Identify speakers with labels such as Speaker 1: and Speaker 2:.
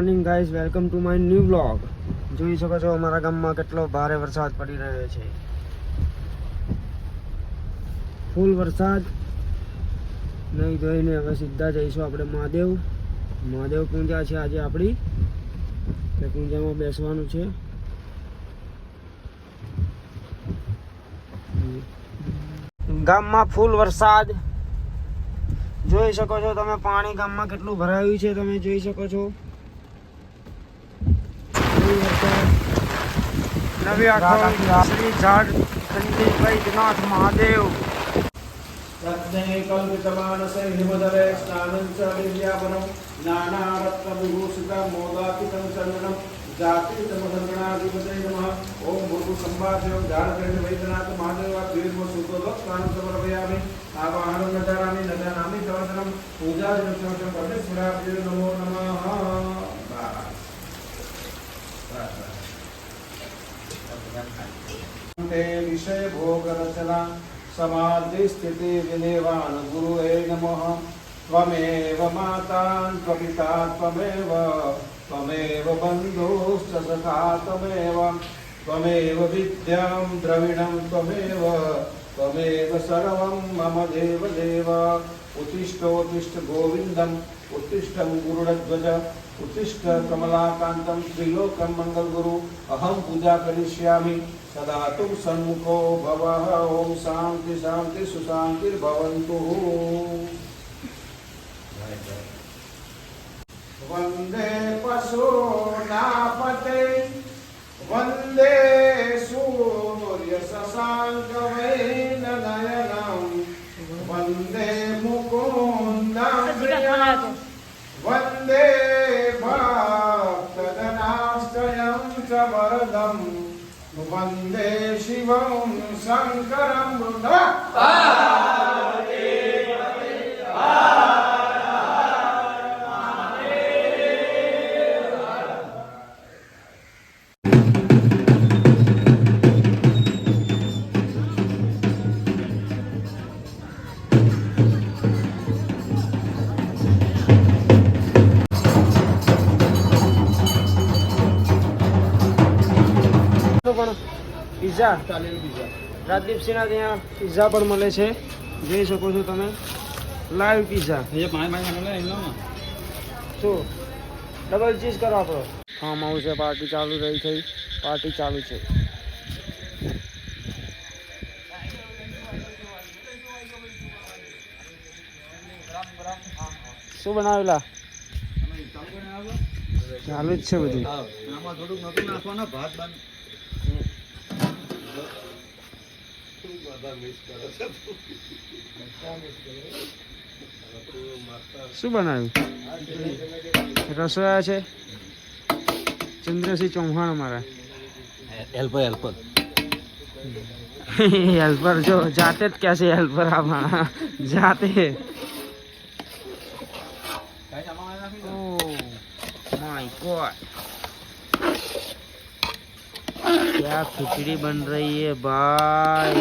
Speaker 1: Morning guys, welcome to my new blog. જોઈ શકો છો અમારા ગામમાં કેટલો ભારે વરસાદ પડી રહ્યો છે. ફૂલ વરસાદ. નહીં ધોઈને હવે સીધા જઈશું આપણે મહાદેવ પૂજા છે આજે આપણી, એટલે પૂજામાં બેસવાનું છે. ગામમાં ફૂલ વરસાદ જોઈ શકો છો તમે. પાણી ગામમાં કેટલું ભરાયું છે તમે જોઈ શકો છો. નવી આખો શ્રી ઝારખંડી વૈદ્યનાથ મહાદેવ.
Speaker 2: કલ્પિતમાનસે હિમદરે સ્નાનં ચ વિદ્યાપનમ નાનારત્ન વિભૂષિતમ મોદાપિતમ ચંદનમ જાતિતમસંગણાધિપતય નમઃ. ઓમ ભૂર્ભુ સંભાષયો ઝારખંડ વૈદ્યનાથ મહાદેવ દીર્ઘ સુતોદક સ્નાન સમર્પયામિ આવાહનમ નજારામિ નજાનામિ સવર્ધનમ પૂજા દર્શનમ પરમેશ્વરાભ્યો નમો નમઃ. તે વિષય ભોગ રચના समाधि स्थिति विनिर्वाण गुरु नमः. त्वमेव माता त्वपिता त्वमेव त्वमेव बन्धुश्च सखा त्वमेव त्वमेव विद्यां द्रविणं त्वमेव त्वमेव सर्वं मम देव देव. उत्तिष्ठोत्तिष्ठ गोविन्दम् उत्तिष्ठं गुरुध्वज उत्तिष्ठ कमलाकान्तं त्रिलोकं मंगलगुरु. अहं पूजा करिष्यामि सदा तुम सन्मुखो भवः. ओम शांति शांति सुशांतिर्भवन्तु. वंदे पशूनापते वंदे सूर्य शशांक नयनं वंदे मुकुन्दं प्रियं वंदे भक्तजनाश्रयं च वरदं वंदे शिवं शंकरं
Speaker 1: પિઝા રાજદીપસિંહના ત્યાં પિઝા પણ મળે છે, જોઈ શકો છો તમે. લાઈવ પિઝા શું ડબલ ચીઝ કરો આપણો. ફાર્મ હાઉસ છે, પાર્ટી ચાલુ રહી થઈ, પાર્ટી ચાલુ છે. શું બનાવેલા ચાલુ જ છે બધું. શું બનાવ્યું? રસોયા છે ચંદ્રસિંહ ચૌહાણ અમારા હેલ્પર જો જાતે જ ક્યાં છે હેલ્પર આમાં જાતે. माय गॉड, क्या खिचड़ी बन रही है भाई.